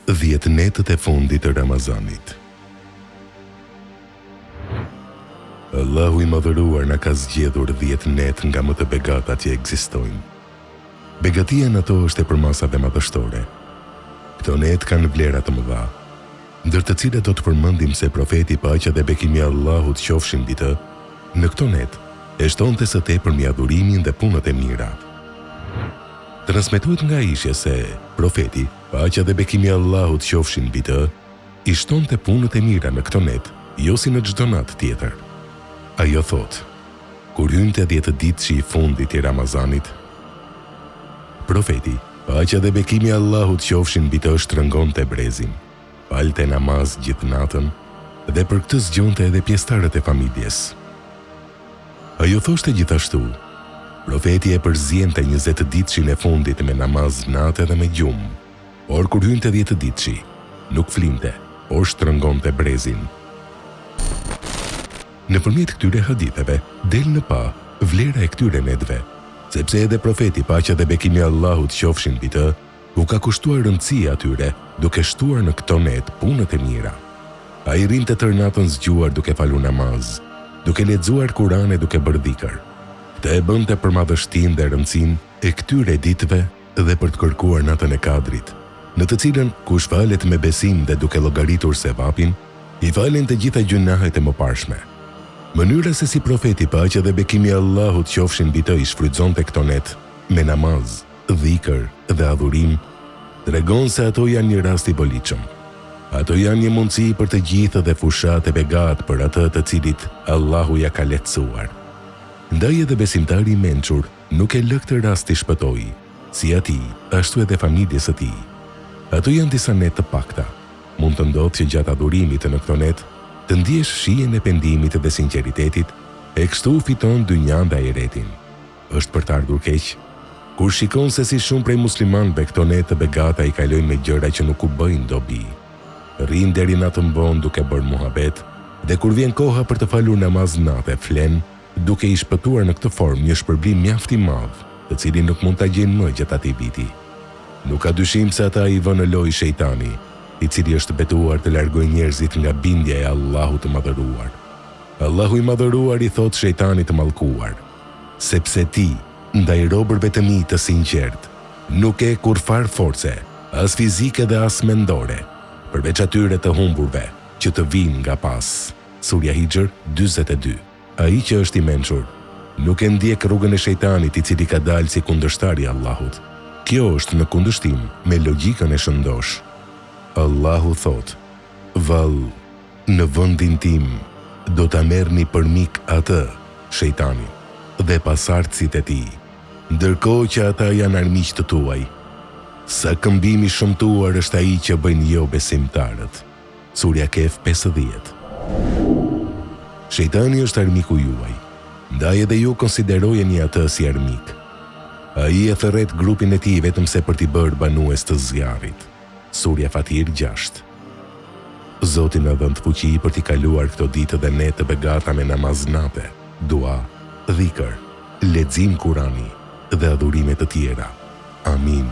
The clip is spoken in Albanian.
10 netët e fundit të Ramazanit. Allahu i madhëruar na ka zgjedhur 10 net nga më të begatat që ekzistojnë. Begatia në ato është e përmasave madhështore. Këto net kanë vlera të mëdha, ndër të cilat do të përmendim se profeti paqja dhe bekimi i Allahut qofshin mbi të, në këto net e shtonte së tepërmi adhurimin dhe punët e mira. Transmetohet nga Aisha se profeti, paqja dhe bekimi i Allahut qofshin mbi të, i shtonte punët e mira në këto net, jo si në çdo natë tjetër. Ajo thot, kur hynte 10 ditë i fundit i Ramazanit, profeti, paqja dhe bekimi i Allahut qofshin mbi të, shtrëngonte brezin, falte namaz gjithë natën dhe për këtë zgjonte edhe pjesëtarët e familjes. Ajo thoshte gjithashtu, profeti e përzjente 20 ditëshin e fundit me namaz natë dhe me gjumë, por kur hynte 10 ditëshi, nuk flinte, por shtrëngonte brezin. Nëpërmjet këtyre haditheve, del në pa vlera e këtyre netëve, sepse edhe profeti paqja dhe bekimi i Allahut qofshin mbi të, u ka kushtuar rëndësi atyre duke shtuar në këto net punët e mira. Ai rinte tërë natën zgjuar duke falur namaz, duke lexuar Kur'an e duke bërë dhikr. Këtë e bënte për madhështinë dhe rëndësinë e këtyre ditëve dhe për të kërkuar natën e Kadrit, në të cilën kush falet me besim dhe duke llogaritur sevapin, i falen të gjitha gjunahet e mëparshme. Mënyra se si profeti paqja dhe bekimi i Allahut qofshin mbi të i shfrytëzonte këto net me namaz, dhikr dhe adhurim, tregon se ato janë një rast i bolitshëm. Ato janë një mundësi për të gjithë dhe fushat e begat për atë të cilit Allahu ja ka lehtësuar. Ndaj edhe besimtari i mençur nuk e lë këtë rast të shpëtojë, si ati, ashtu edhe familjes së tij. Ato janë disa net të pakta. Mund të ndodhë që gjatë adhurimit në këto net, të ndjesh shijen e pendimit dhe sinqeritetit, e kështu fiton dynjan dhe ahiretin. Është për të ardhur keq, kur shikon se si shumë prej muslimanëve këto net të begata i kalojnë me gjëra që nuk u bëjnë dobi. Rrin deri natën vonë duke bërë muhabet, dhe kur vjen koha për të falur namaz natë flen, duke i shpëtuar në këtë formë një shpërblim mjaft i madh, të cilin nuk mund ta gjejnë më gjatë atij viti. Nuk ka dyshim se ata i vënë në lojë shejtani, i cili është betuar të largojë njerëzit nga bindja e Allahut të madhëruar. Allahu i madhëruar i thot shejtanit të mallkuar, sepse ti, ndaj robërve të mi të sinqert, nuk e kurfar force, as fizike dhe as mendore, përveç atyre të humburve që të vinë nga pas. Surja Hijr 42. Ai që është i mençur, nuk e ndjek rrugën e shejtanit i cili ka dalë si kundërshtar i Allahut. Kjo është në kundërshtim me logjikën e shëndosh. Allahu thot, vallë, në vendin tim do ta merrni për mik atë, shejtanin, dhe pasardhësit e tij, ndërkohë që ata janë armiq të tuaj. Sa këmbimi shëmtuar është ai që bëjnë jo besimtarët. Surja Kehf 50. Shejtani është armiku juaj, ndaj edhe ju konsiderojeni atë si armik. Ai e thërret grupin e tij vetëm se për t'i bërë banues të zjarrit. Surja Fatir 6. Zoti na dhënë fuqi për t'i kaluar këto ditë dhe ne të begata me namaz natë, dua, dhikr, lexim Kurani dhe adhurime të tjera. Amin.